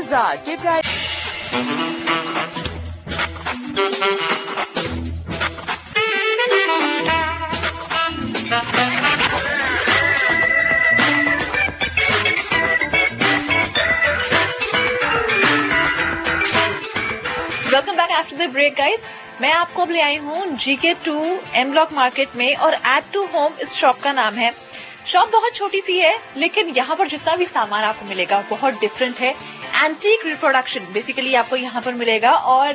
बाजार के price. Welcome back after the break guys. मैं आपको अब ले आई हूँ GK2 M ब्लॉक मार्केट में और एड टू होम इस शॉप का नाम है। शॉप बहुत छोटी सी है लेकिन यहाँ पर जितना भी सामान आपको मिलेगा बहुत डिफरेंट है। एंटीक रिप्रोडक्शन बेसिकली आपको यहाँ पर मिलेगा और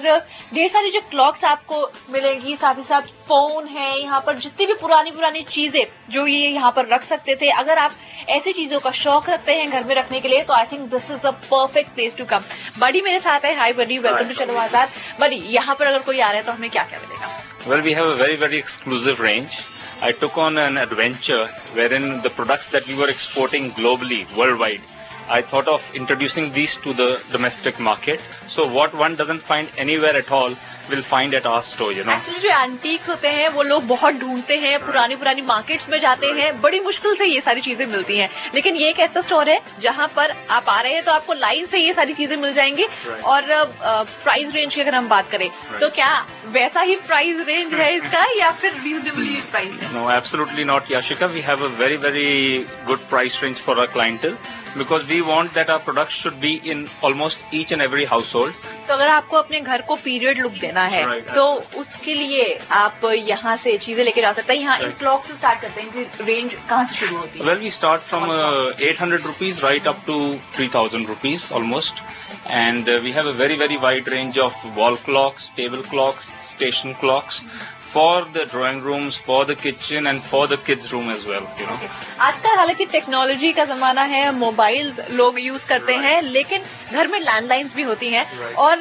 ढेर सारी जो क्लॉक्स आपको मिलेंगी, साथ ही साथ फोन है यहाँ पर, जितनी भी पुरानी चीजें जो ये यहाँ पर रख सकते थे। अगर आप ऐसी चीजों का शौक रखते हैं घर में रखने के लिए तो I think this is a perfect place to come. Buddy मेरे साथ है। हाय बडी, वेलकम टू चलो आजाद। बडी, यहाँ पर अगर कोई आ रहा है तो हमें क्या क्या मिलेगा? Well, we have a very exclusive range. I took on an adventure wherein the products that we were exporting globally, worldwide, I thought of introducing these to the domestic market. So what one doesn't find anywhere at all, will find at our store, you know. Actually जो antiques होते हैं वो लोग बहुत ढूंढते हैं, पुरानी markets में जाते हैं, बड़ी मुश्किल से ये सारी चीजें मिलती हैं। लेकिन ये एक ऐसा स्टोर है जहाँ पर आप आ रहे हैं तो आपको लाइन से ये सारी चीजें मिल जाएंगी। और प्राइस रेंज की अगर हम बात करें तो क्या वैसा ही प्राइस रेंज है इसका या फिर रीजनेबली प्राइस है? No, absolutely not, Yashika. We have a very good price range for our clientele because we want that our products should be in almost each and every household. तो अगर आपको अपने घर को पीरियड लुक देना है तो उसके लिए आप यहाँ से चीजें लेके जा सकते हैं। यहाँ इन क्लॉक से स्टार्ट करते हैं कि रेंज कहाँ से शुरू होती है? Well, we start from 800 rupees right up to 3000 rupees almost, and we have a very wide range of wall clocks, table clocks, station clocks for the drawing rooms, for the kitchen and for the kids room as well, you know. आजकल हालांकि technology का जमाना है, mobiles लोग use करते हैं लेकिन घर में लैंडलाइंस भी होती हैं और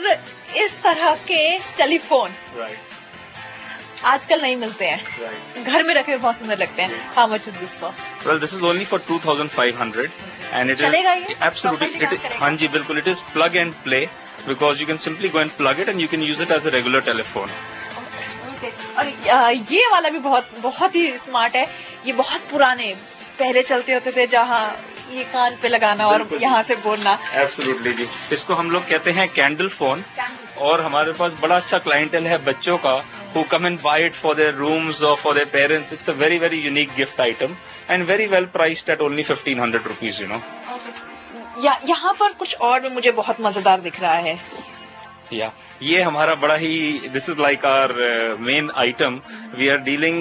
इस तरह के टेलीफोन आजकल नहीं मिलते हैं। घर में रखे हुए बहुत सुंदर लगते हैं। How much is this for? Well, this is only for 2500 and it चलेगा is ये? absolutely हाँ जी बिल्कुल, it is plug and play because you can simply go and plug it and you can use it as a regular telephone. और ये वाला भी बहुत ही smart है। ये बहुत पुराने पहले चलते होते थे जहाँ ये कान पे लगाना और यहाँ से बोलना। एब्सोल्युटली जी, इसको हम लोग कहते हैं कैंडल फोन और हमारे पास बड़ा अच्छा क्लाइंटल है बच्चों का who come and buy it for their rooms or for their parents. It's a very unique gift item and very well priced at only 1500 rupees, you know. यहाँ पर कुछ और भी मुझे बहुत मजेदार दिख रहा है। Yeah, ये हमारा बड़ा ही this is like our main item. We are dealing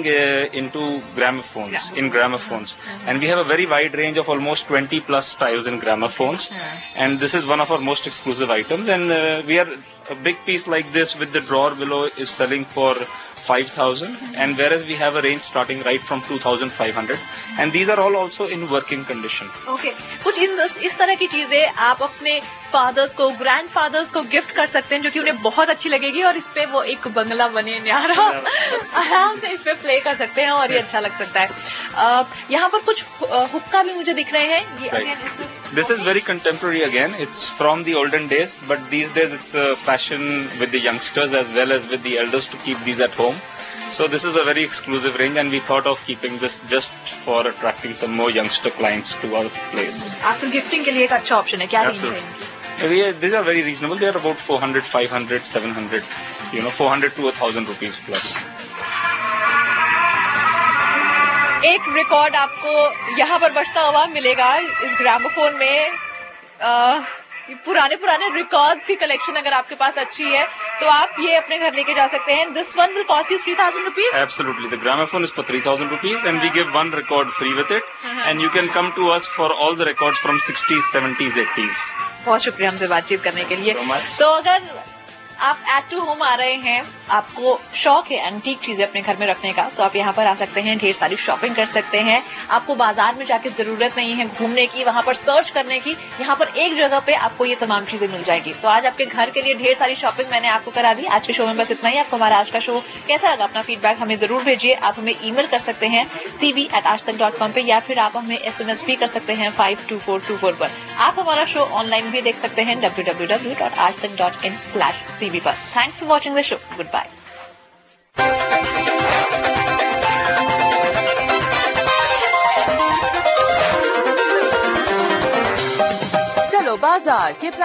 into gramophones, in gramophones, and we have a very wide range of almost 20 plus styles in gramophones, and this is one of our most exclusive items. And we are a big piece like this with the drawer below is selling for 5000, and whereas we have a range starting right from 2500, and these are all also in working condition. Okay, कुछ इस तरह की चीजें आप अपने fathers को, grand fathers को gift कर सकते हैं जो कि उन्हें बहुत अच्छी लगेगी और इस पे वो एक बंगला बने न्यारा आराम से इस पे प्ले कर सकते हैं और ये अच्छा लग सकता है। यहाँ पर कुछ हुक्का भी मुझे दिख रहे हैं। This is very contemporary again. It's from the olden days, but these days it's a fashion with the youngsters as well as with the elders to keep these at home. So this is a very exclusive range and we thought of keeping this just for attracting some more youngster clients to our place. आपको gifting के लिए एक अच्छा option है। क्या range है? These are very reasonable. They are about 400, 500, 700, 400 to 1000 rupees plus. एक record आपको यहाँ पर बजता हुआ मिलेगा इस ग्रामोफोन में। पुराने रिकॉर्ड्स की कलेक्शन अगर आपके पास अच्छी है तो आप ये अपने घर लेके जा सकते हैं। This one will cost you 3000 rupees? Absolutely. The gramophone is for 3000 rupees and we give one record free with it. And you can come to us for all the records from 60s, 70s, 80s. बहुत शुक्रिया हमसे बातचीत करने के लिए। तो अगर आप एट टू होम आ रहे हैं, आपको शौक है एंटीक चीजें अपने घर में रखने का, तो आप यहाँ पर आ सकते हैं, ढेर सारी शॉपिंग कर सकते हैं। आपको बाजार में जाके जरूरत नहीं है घूमने की, वहां पर सर्च करने की। यहाँ पर एक जगह पे आपको ये तमाम चीजें मिल जाएगी। तो आज आपके घर के लिए ढेर सारी शॉपिंग मैंने आपको करा दी। आज के शो में बस इतना ही। आपको हमारा आज का शो कैसा लगा, अपना फीडबैक हमें जरूर भेजिए। आप हमें ईमेल कर सकते हैं cv@aajtak.com पे या फिर आप हमें SMS भी कर सकते हैं 52424 पर। आप हमारा शो ऑनलाइन भी देख सकते हैं www.aajtak.in/cv पर। Thanks for watching the show. Goodbye. चलो बाजार के प्राइस।